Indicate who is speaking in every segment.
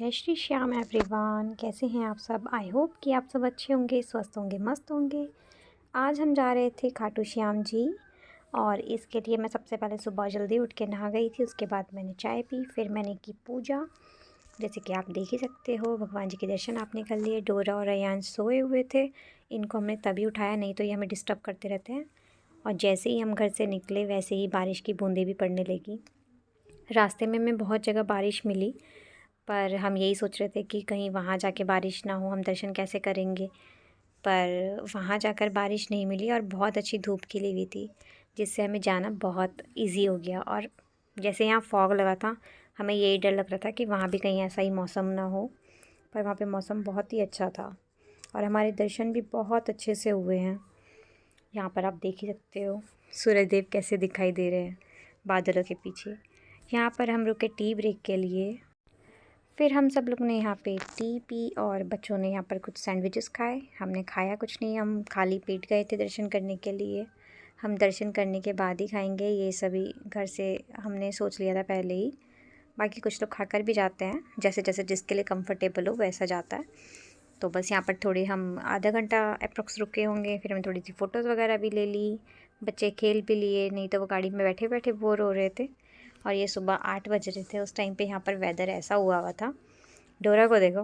Speaker 1: जय श्री श्याम एवरीवन। कैसे हैं आप सब? आई होप कि आप सब अच्छे होंगे, स्वस्थ होंगे, मस्त होंगे। आज हम जा रहे थे खाटू श्याम जी और इसके लिए मैं सबसे पहले सुबह जल्दी उठ के नहा गई थी। उसके बाद मैंने चाय पी, फिर मैंने की पूजा। जैसे कि आप देख ही सकते हो, भगवान जी के दर्शन आपने कर लिए। डोरा और अयांश सोए हुए थे, इनको हमने तभी उठाया, नहीं तो ये हमें डिस्टर्ब करते रहते हैं। और जैसे ही हम घर से निकले वैसे ही बारिश की बूंदें भी पड़ने लगी। रास्ते में हमें बहुत जगह बारिश मिली, पर हम यही सोच रहे थे कि कहीं वहाँ जाके बारिश ना हो, हम दर्शन कैसे करेंगे। पर वहाँ जाकर बारिश नहीं मिली और बहुत अच्छी धूप खिली हुई थी, जिससे हमें जाना बहुत इजी हो गया। और जैसे यहाँ फॉग लगा था, हमें यही डर लग रहा था कि वहाँ भी कहीं ऐसा ही मौसम ना हो, पर वहाँ पे मौसम बहुत ही अच्छा था और हमारे दर्शन भी बहुत अच्छे से हुए हैं। यहाँ पर आप देख ही सकते हो सूर्यदेव कैसे दिखाई दे रहे हैं बादलों के पीछे। यहाँ पर हम रुके टी ब्रेक के लिए। फिर हम सब लोग ने यहाँ पे टी पी और बच्चों ने यहाँ पर कुछ सैंडविचेस खाए। हमने खाया कुछ नहीं, हम खाली पेट गए थे दर्शन करने के लिए। हम दर्शन करने के बाद ही खाएंगे, ये सभी घर से हमने सोच लिया था पहले ही। बाकी कुछ लोग खाकर भी जाते हैं, जैसे जैसे जिसके लिए कंफर्टेबल हो वैसा जाता है। तो बस यहाँ पर थोड़ी हम आधा घंटा अप्रॉक्स रुके होंगे। फिर हमने थोड़ी सी फ़ोटोज़ वगैरह भी ले ली, बच्चे खेल भी लिए, नहीं तो वो गाड़ी में बैठे बैठे बोर हो रहे थे। और ये सुबह 8 बज रहे थे उस टाइम पे। यहाँ पर वेदर ऐसा हुआ था, डोरा को देखो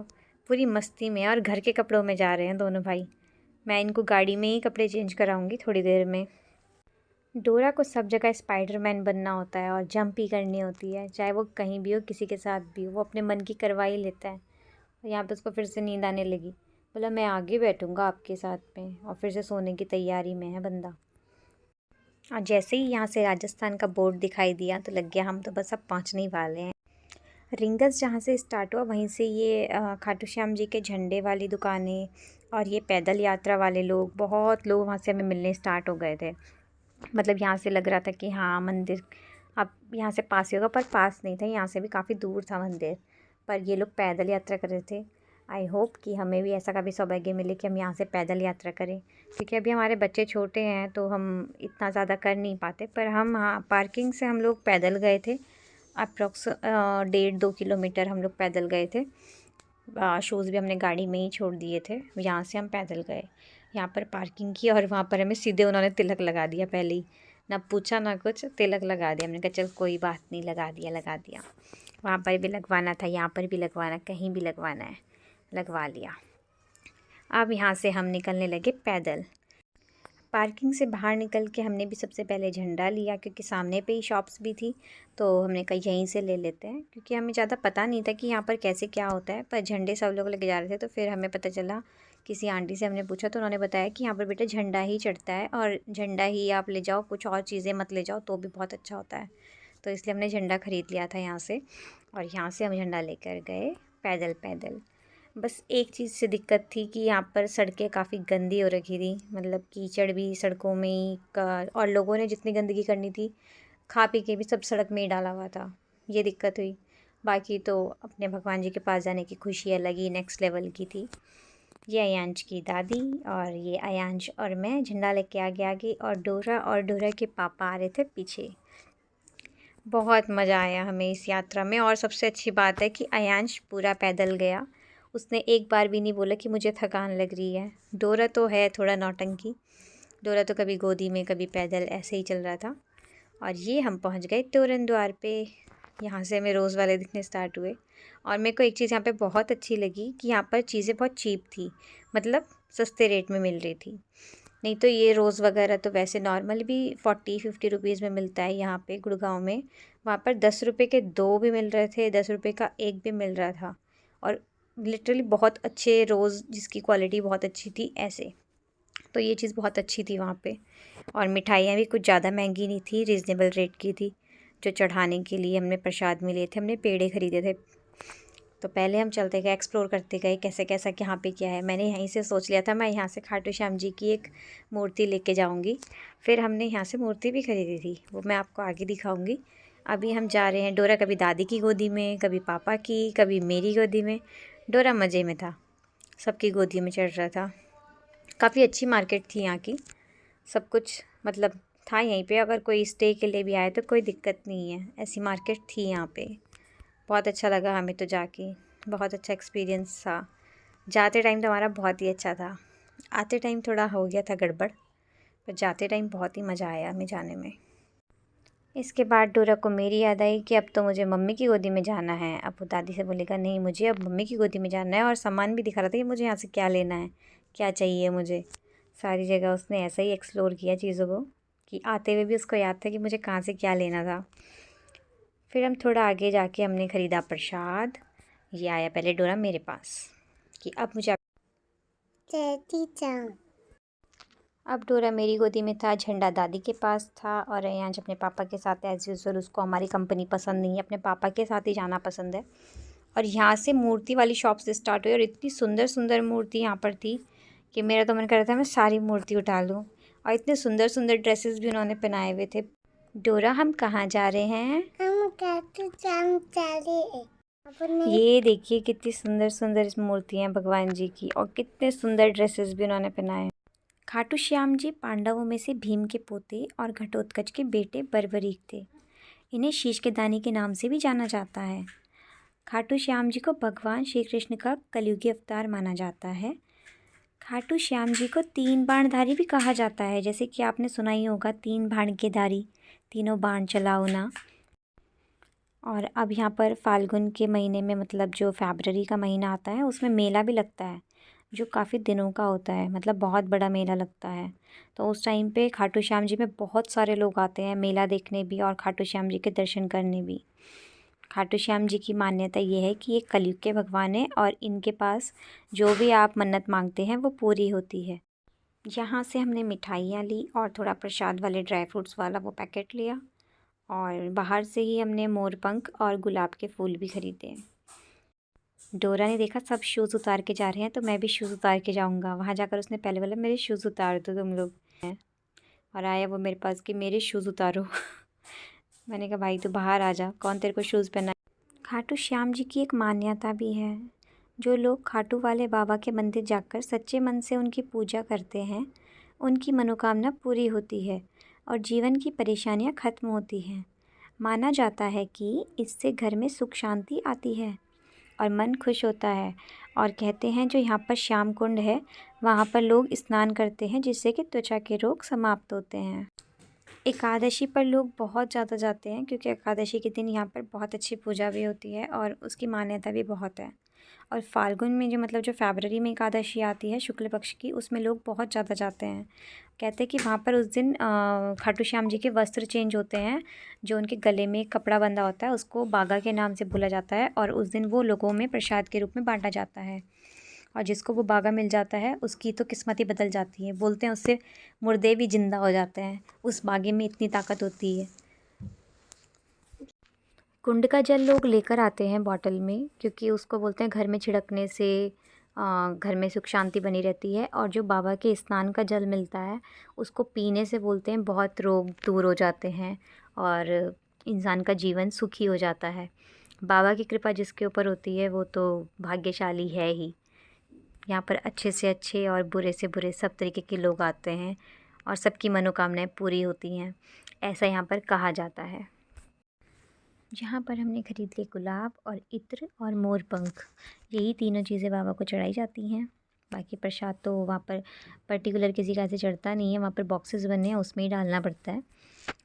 Speaker 1: पूरी मस्ती में और घर के कपड़ों में जा रहे हैं दोनों भाई। मैं इनको गाड़ी में ही कपड़े चेंज कराऊंगी थोड़ी देर में। डोरा को सब जगह स्पाइडरमैन बनना होता है और जंप ही करनी होती है, चाहे वो कहीं भी हो, किसी के साथ भी हो, वो अपने मन की करवा ही लेता है। और यहाँ पे उसको फिर से नींद आने लगी, बोला मैं आगे बैठूंगा आपके साथ में, और फिर से सोने की तैयारी में है बंदा। और जैसे ही यहाँ से राजस्थान का बोर्ड दिखाई दिया तो लग गया हम तो बस अब पहुँचने ही वाले हैं। रिंगस जहाँ से स्टार्ट हुआ वहीं से ये खाटू श्याम जी के झंडे वाली दुकानें और ये पैदल यात्रा वाले लोग, बहुत लोग वहाँ से हमें मिलने स्टार्ट हो गए थे। मतलब यहाँ से लग रहा था कि हाँ मंदिर अब यहाँ से पास ही होगा, पर पास नहीं था, यहाँ से भी काफ़ी दूर था मंदिर। पर ये लोग पैदल यात्रा कर रहे थे। आई होप कि हमें भी ऐसा कभी सौभाग्य मिले कि हम यहाँ से पैदल यात्रा करें, क्योंकि अभी हमारे बच्चे छोटे हैं तो हम इतना ज़्यादा कर नहीं पाते। पर हम हाँ, पार्किंग से हम लोग पैदल गए थे। अप्रॉक्स 1.5-2 किलोमीटर हम लोग पैदल गए थे। शूज़ भी हमने गाड़ी में ही छोड़ दिए थे, यहाँ से हम पैदल गए। यहाँ पर पार्किंग की और वहाँ पर हमें सीधे उन्होंने तिलक लगा दिया पहले ही, ना पूछा ना कुछ, तिलक लगा दिया। हमने कहा चल कोई बात नहीं, लगा दिया लगा दिया। वहाँ पर भी लगवाना था, यहाँ पर भी लगवाना, कहीं भी लगवाना है, लगवा लिया। अब यहाँ से हम निकलने लगे पैदल। पार्किंग से बाहर निकल के हमने भी सबसे पहले झंडा लिया, क्योंकि सामने पे ही शॉप्स भी थी, तो हमने कहा यहीं से ले लेते हैं, क्योंकि हमें ज़्यादा पता नहीं था कि यहाँ पर कैसे क्या होता है। पर झंडे सब लोग लेके जा रहे थे, तो फिर हमें पता चला, किसी आंटी से हमने पूछा तो उन्होंने बताया कि यहाँ पर बेटा झंडा ही चढ़ता है और झंडा ही आप ले जाओ, कुछ और चीज़ें मत ले जाओ तो भी बहुत अच्छा होता है। तो इसलिए हमने झंडा ख़रीद लिया था यहाँ से, और यहाँ से हम झंडा लेकर गए पैदल पैदल। बस एक चीज़ से दिक्कत थी कि यहाँ पर सड़कें काफ़ी गंदी हो रखी थी, मतलब कीचड़ भी सड़कों में ही और लोगों ने जितनी गंदगी करनी थी खा पी के भी सब सड़क में ही डाला हुआ था, ये दिक्कत हुई। बाकी तो अपने भगवान जी के पास जाने की खुशी अलग ही नेक्स्ट लेवल की थी। ये अयांश की दादी और ये अयांश और मैं झंडा लेके आगे आगे, और डोरा के पापा आ रहे थे पीछे। बहुत मज़ा आया हमें इस यात्रा में, और सबसे अच्छी बात है कि अयांश पूरा पैदल गया, उसने एक बार भी नहीं बोला कि मुझे थकान लग रही है। डोरा तो है थोड़ा नौटंकी, डोरा तो कभी गोदी में कभी पैदल ऐसे ही चल रहा था। और ये हम पहुंच गए तोरण द्वार पे। यहाँ से हमें रोज़ वाले दिखने स्टार्ट हुए। और मेरे को एक चीज़ यहाँ पे बहुत अच्छी लगी कि यहाँ पर चीज़ें बहुत चीप थी, मतलब सस्ते रेट में मिल रही थी। नहीं तो ये रोज़ वगैरह तो वैसे नॉर्मल भी 40-50 रुपीज़ में मिलता है यहाँ पे गुड़गांव में, वहाँ पर 10 रुपये के 2 भी मिल रहे थे, 10 रुपये का 1 भी मिल रहा था। और लिटरली बहुत अच्छे रोज़, जिसकी क्वालिटी बहुत अच्छी थी ऐसे। तो ये चीज़ बहुत अच्छी थी वहाँ पे। और मिठाइयाँ भी कुछ ज़्यादा महंगी नहीं थी, रीज़नेबल रेट की थी। जो चढ़ाने के लिए हमने प्रसाद में लिए थे, हमने पेड़े ख़रीदे थे। तो पहले हम चलते गए, एक्सप्लोर करते गए कैसे कैसा यहाँ पे क्या है। मैंने यहीं से सोच लिया था मैं यहाँ से खाटू श्याम जी की एक मूर्ति लेके जाऊँगी। फिर हमने यहाँ से मूर्ति भी ख़रीदी थी, वो मैं आपको आगे दिखाऊँगी। अभी हम जा रहे हैं। डोरा कभी दादी की गोदी में, कभी पापा की, कभी मेरी गोदी में। डोरा मज़े में था, सबकी गोदी में चढ़ रहा था। काफ़ी अच्छी मार्केट थी यहाँ की, सब कुछ मतलब था यहीं पे। अगर कोई स्टे के लिए भी आए तो कोई दिक्कत नहीं है, ऐसी मार्केट थी यहाँ पे। बहुत अच्छा लगा हमें तो जाके। बहुत अच्छा एक्सपीरियंस था। जाते टाइम तो हमारा बहुत ही अच्छा था, आते टाइम थोड़ा हो गया था गड़बड़, पर जाते टाइम बहुत ही मज़ा आया हमें जाने में। इसके बाद डोरा को मेरी याद आई कि अब तो मुझे मम्मी की गोदी में जाना है। अब वो दादी से बोलेगा नहीं, मुझे अब मम्मी की गोदी में जाना है। और सामान भी दिखा रहा था कि मुझे यहाँ से क्या लेना है, क्या चाहिए मुझे। सारी जगह उसने ऐसा ही एक्सप्लोर किया चीज़ों को कि आते हुए भी उसको याद था कि मुझे कहाँ से क्या लेना था। फिर हम थोड़ा आगे जाके हमने ख़रीदा प्रसाद। ये आया पहले डोरा मेरे पास कि अब मुझे अब डोरा मेरी गोदी में था, झंडा दादी के पास था। और रेयांश अपने पापा के साथ एज़ यूजुअल, उसको हमारी कंपनी पसंद नहीं है, अपने पापा के साथ ही जाना पसंद है। और यहाँ से मूर्ति वाली शॉप से स्टार्ट हुई और इतनी सुंदर सुंदर मूर्ति यहाँ पर थी कि मेरा तो मन कर रहा था मैं सारी मूर्ति उठा लूँ। और इतने सुंदर सुंदर ड्रेसेस भी उन्होंने पहनाए हुए थे। डोरा हम कहाँ जा रहे हैं? ये देखिए कितनी सुंदर सुंदर मूर्तियाँ भगवान जी की, और कितने सुंदर ड्रेसेस भी उन्होंने पहनाए। खाटू श्याम जी पांडवों में से भीम के पोते और घटोत्कच के बेटे बर्बरीक थे। इन्हें शीश के दानी के नाम से भी जाना जाता है। खाटू श्याम जी को भगवान श्री कृष्ण का कलयुगी अवतार माना जाता है। खाटू श्याम जी को 3 बाणधारी भी कहा जाता है, जैसे कि आपने सुना ही होगा 3 बाण के धारी, तीनों बाण चलाओ ना। और अब यहाँ पर फाल्गुन के महीने में, मतलब जो फरवरी का महीना आता है, उसमें मेला भी लगता है जो काफ़ी दिनों का होता है, मतलब बहुत बड़ा मेला लगता है। तो उस टाइम पे खाटू श्याम जी में बहुत सारे लोग आते हैं मेला देखने भी और खाटू श्याम जी के दर्शन करने भी। खाटू श्याम जी की मान्यता ये है कि ये कलयुग के भगवान हैं और इनके पास जो भी आप मन्नत मांगते हैं वो पूरी होती है। यहाँ से हमने मिठाइयाँ ली और थोड़ा प्रसाद वाले ड्राई फ्रूट्स वाला वो पैकेट लिया, और बाहर से ही हमने मोरपंख और गुलाब के फूल भी ख़रीदे। डोरा ने देखा सब शूज़ उतार के जा रहे हैं तो मैं भी शूज़ उतार के जाऊंगा। वहाँ जाकर उसने पहले बोला मेरे शूज़ उतार दो तुम लोग, और आया वो मेरे पास कि मेरे शूज़ उतारो। मैंने कहा भाई तू बाहर आ जा, कौन तेरे को शूज़ पहना। खाटू श्याम जी की एक मान्यता भी है, जो लोग खाटू वाले बाबा के मंदिर जाकर सच्चे मन से उनकी पूजा करते हैं, उनकी मनोकामना पूरी होती है और जीवन की परेशानियाँ ख़त्म होती हैं। माना जाता है कि इससे घर में सुख शांति आती है और मन खुश होता है। और कहते हैं जो यहाँ पर श्याम कुंड है वहाँ पर लोग स्नान करते हैं जिससे कि त्वचा के रोग समाप्त होते हैं। एकादशी पर लोग बहुत ज़्यादा जाते हैं क्योंकि एकादशी के दिन यहाँ पर बहुत अच्छी पूजा भी होती है और उसकी मान्यता भी बहुत है। और फाल्गुन में जो फरवरी में एकादशी आती है शुक्ल पक्ष की, उसमें लोग बहुत ज़्यादा जाते हैं। कहते हैं कि वहाँ पर उस दिन खाटू श्याम जी के वस्त्र चेंज होते हैं, जो उनके गले में एक कपड़ा बंधा होता है उसको बागा के नाम से बोला जाता है, और उस दिन वो लोगों में प्रसाद के रूप में बांटा जाता है। और जिसको वो बागा मिल जाता है उसकी तो किस्मत ही बदल जाती है। बोलते हैं उससे मुर्दे भी जिंदा हो जाते हैं, उस बागे में इतनी ताकत होती है। कुंड का जल लोग लेकर आते हैं बॉटल में, क्योंकि उसको बोलते हैं घर में छिड़कने से घर में सुख शांति बनी रहती है। और जो बाबा के स्नान का जल मिलता है उसको पीने से बोलते हैं बहुत रोग दूर हो जाते हैं और इंसान का जीवन सुखी हो जाता है। बाबा की कृपा जिसके ऊपर होती है वो तो भाग्यशाली है ही। यहाँ पर अच्छे से अच्छे और बुरे से बुरे सब तरीके के लोग आते हैं और सबकी मनोकामनाएं पूरी होती हैं, ऐसा यहाँ पर कहा जाता है। यहाँ पर हमने ख़रीद लिए गुलाब और इत्र और मोरपंख, यही तीनों चीज़ें बाबा को चढ़ाई जाती हैं। बाकी प्रसाद तो वहाँ पर पर्टिकुलर किसी का से चढ़ता नहीं है, वहाँ पर बॉक्सेस बने हैं उसमें ही डालना पड़ता है।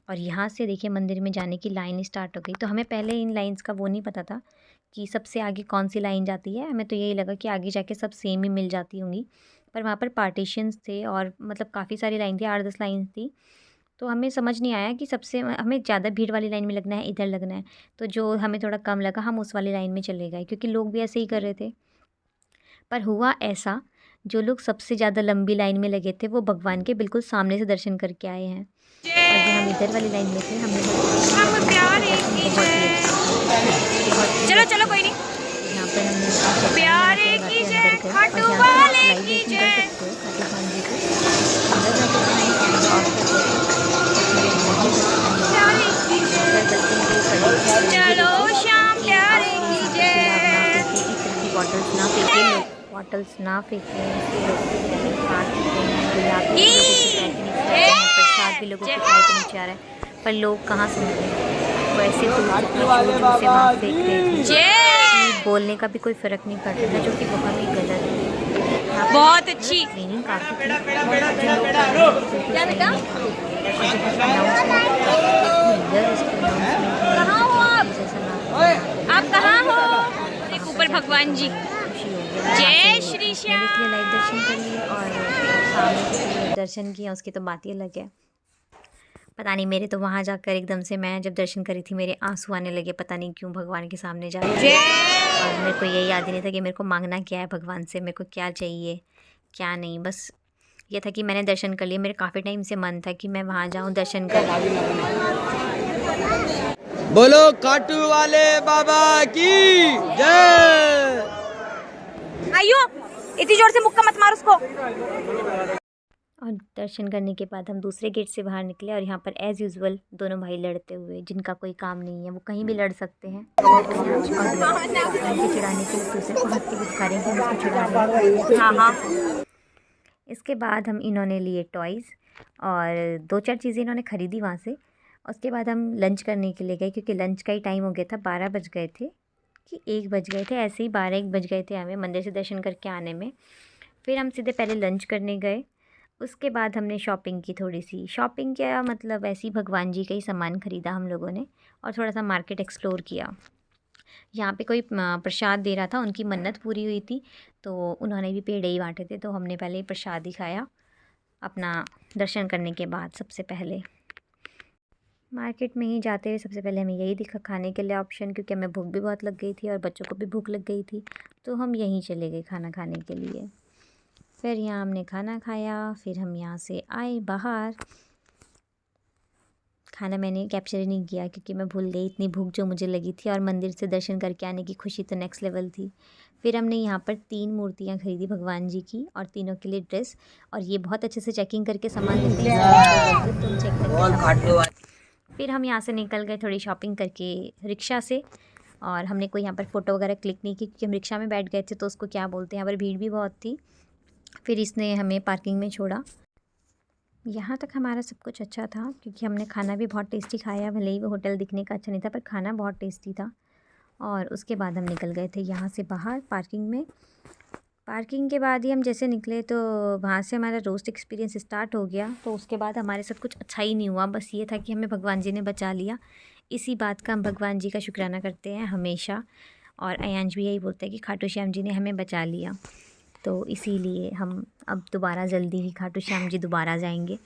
Speaker 1: और यहाँ से देखिए मंदिर में जाने की लाइन स्टार्ट हो गई। तो हमें पहले इन लाइन्स का वो नहीं पता था कि सबसे आगे कौन सी लाइन जाती है, हमें तो यही लगा कि आगे जाके सब सेम ही मिल जाती होंगी। पर वहाँ पर पार्टीशंस थे और मतलब काफ़ी सारी लाइन थी, 8-10 लाइन थी। तो हमें समझ नहीं आया कि सबसे हमें ज़्यादा भीड़ वाली लाइन में लगना है, इधर लगना है। तो जो हमें थोड़ा कम लगा हम उस वाली लाइन में चले गए, क्योंकि लोग भी ऐसे ही कर रहे थे। पर हुआ ऐसा, जो लोग सबसे ज़्यादा लंबी लाइन में लगे थे वो भगवान के बिल्कुल सामने से दर्शन करके आए हैं। और जो हम इधर वाली लाइन में थे हमने चलो चलो कोई नहीं, यहाँ पर हमने प्यारे की जय खाटू वाले की जय। चलो श्याम प्यारे की जय। बॉटल्स ना फेंके, प्रसाद भी लोगों के पैर के नीचे आ रहा है, पर लोग कहाँ सुनते हैं। वैसे तो वहाँ फेंक रहे थे। बोलने का भी कोई फ़र्क नहीं पड़ता था, जो कि बहुत ही गलत है।
Speaker 2: बहुत अच्छी
Speaker 1: ट्रेनिंग काफ़ी थी।
Speaker 2: क्या बेटा?
Speaker 1: कहाँ
Speaker 2: हो आप कहाँ हो? एक ऊपर भगवान जी। जय श्री श्याम।
Speaker 1: लाइव दर्शन कर लिए और सामने दर्शन किया, उसकी तो बात ही अलग है। पता नहीं, मेरे तो वहाँ जाकर एकदम से, मैं जब दर्शन करी थी मेरे आंसू आने लगे, पता नहीं क्यों भगवान के सामने जा रही। और मेरे को ये याद ही नहीं था कि मेरे को मांगना क्या है भगवान से, मेरे को क्या चाहिए क्या नहीं। बस ये था कि मैंने दर्शन कर लिए। मेरे काफ़ी टाइम से मन था कि मैं वहाँ जाऊँ दर्शन कर।
Speaker 3: बोलो खाटू वाले बाबा की जय।
Speaker 2: आइयो इतनी जोर से मुक्का मत मार उसको।
Speaker 1: और दर्शन करने के बाद हम दूसरे गेट से बाहर निकले और यहाँ पर एज़ यूजुअल दोनों भाई लड़ते हुए, जिनका कोई काम नहीं है, वो कहीं भी लड़ सकते हैं। चिढ़ाने के लिए दूसरे को हंस के भी दिखा रहे हैं कि हम उसको चिढ़ा रहे हैं।
Speaker 2: हाँ।
Speaker 1: इसके बाद हम इन्होंने लिए टॉयज़ और 2-4 चीज़ें इन्होंने ख़रीदी वहाँ से। उसके बाद हम लंच करने के लिए गए, क्योंकि लंच का ही टाइम हो गया था। 12 बज गए थे कि 1 बज गए थे, ऐसे ही 12-1 बज गए थे हमें मंदिर से दर्शन करके आने में। फिर हम सीधे पहले लंच करने गए। उसके बाद हमने शॉपिंग की, थोड़ी सी शॉपिंग किया, मतलब ऐसे ही भगवान जी का ही सामान ख़रीदा हम लोगों ने और थोड़ा सा मार्केट एक्सप्लोर किया। यहाँ पे कोई प्रसाद दे रहा था, उनकी मन्नत पूरी हुई थी, तो उन्होंने भी पेड़े ही बांटे थे, तो हमने पहले ही प्रसाद ही खाया अपना दर्शन करने के बाद। सबसे पहले मार्केट में ही जाते हुए सबसे पहले हमें यही दिखा खाने के लिए ऑप्शन, क्योंकि हमें भूख भी बहुत लग गई थी और बच्चों को भी भूख लग गई थी, तो हम यहीं चले गए खाना खाने के लिए। फिर यहाँ हमने खाना खाया, फिर हम यहाँ से आए बाहर। खाना मैंने कैप्चर ही नहीं किया क्योंकि मैं भूल गई, इतनी भूख जो मुझे लगी थी, और मंदिर से दर्शन करके आने की खुशी तो नेक्स्ट लेवल थी। फिर हमने यहाँ पर 3 मूर्तियाँ खरीदी भगवान जी की और तीनों के लिए ड्रेस, और ये बहुत अच्छे से चेकिंग करके सामान देते हैं, तो चेक करके। फिर हम यहाँ से निकल गए थोड़ी शॉपिंग करके रिक्शा से, और हमने कोई यहाँ पर फ़ोटो वगैरह क्लिक नहीं की क्योंकि हम रिक्शा में बैठ गए थे, तो उसको क्या बोलते हैं, यहाँ पर भीड़ भी बहुत थी। फिर इसने हमें पार्किंग में छोड़ा। यहाँ तक हमारा सब कुछ अच्छा था क्योंकि हमने खाना भी बहुत टेस्टी खाया, भले ही वो होटल दिखने का अच्छा नहीं था पर खाना बहुत टेस्टी था। और उसके बाद हम निकल गए थे यहाँ से बाहर पार्किंग में। पार्किंग के बाद ही हम जैसे निकले तो वहाँ से हमारा रोस्ट एक्सपीरियंस स्टार्ट हो गया। तो उसके बाद हमारे साथ कुछ अच्छा ही नहीं हुआ, बस ये था कि हमें भगवान जी ने बचा लिया। इसी बात का हम भगवान जी का शुक्राना करते हैं हमेशा, और अयांश भी यही बोलते हैं कि खाटू श्याम जी ने हमें बचा लिया, तो इसीलिए हम अब दोबारा जल्दी ही खाटू श्याम जी दोबारा जाएंगे।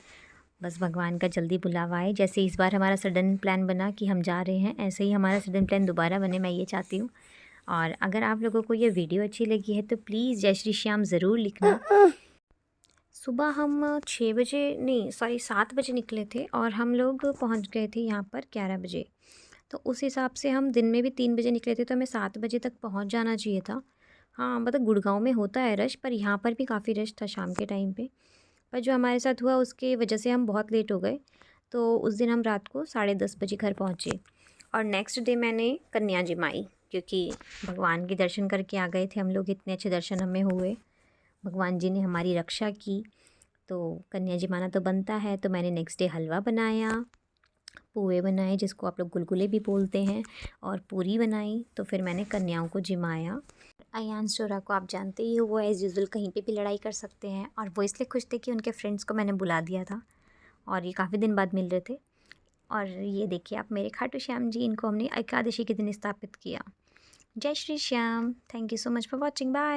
Speaker 1: बस भगवान का जल्दी बुलावा आए। जैसे इस बार हमारा सडन प्लान बना कि हम जा रहे हैं, ऐसे ही हमारा सडन प्लान दोबारा बने, मैं ये चाहती हूँ। और अगर आप लोगों को ये वीडियो अच्छी लगी है तो प्लीज़ जय श्री श्याम ज़रूर लिखना। सुबह हम 6 बजे नहीं 7 बजे निकले थे और हम लोग पहुँच गए थे यहाँ पर 11 बजे। तो उस हिसाब से हम दिन में भी 3 बजे निकले थे, तो हमें 7 बजे तक पहुँच जाना चाहिए था। हाँ, मतलब गुड़गांव में होता है रश, पर यहाँ पर भी काफ़ी रश था शाम के टाइम पे। पर जो हमारे साथ हुआ उसके वजह से हम बहुत लेट हो गए, तो उस दिन हम रात को 10:30 बजे घर पहुँचे। और नेक्स्ट डे मैंने कन्या जिमाई, क्योंकि भगवान के दर्शन करके आ गए थे हम लोग, इतने अच्छे दर्शन हमें हुए, भगवान जी ने हमारी रक्षा की, तो कन्या जिमाना तो बनता है। तो मैंने नेक्स्ट डे हलवा बनाया, पुए बनाए जिसको आप लोग गुलगुले भी बोलते हैं, और पूरी बनाई। तो फिर मैंने कन्याओं को जिमाया। अयांश जोरा को आप जानते ही हो, वो एज़ यूजुअल कहीं पे भी लड़ाई कर सकते हैं, और वो इसलिए खुश थे कि उनके फ्रेंड्स को मैंने बुला दिया था और ये काफ़ी दिन बाद मिल रहे थे। और ये देखिए आप मेरे खाटू श्याम जी, इनको हमने एकादशी के दिन स्थापित किया। जय Shri Shyam. Thank you so much for watching. Bye.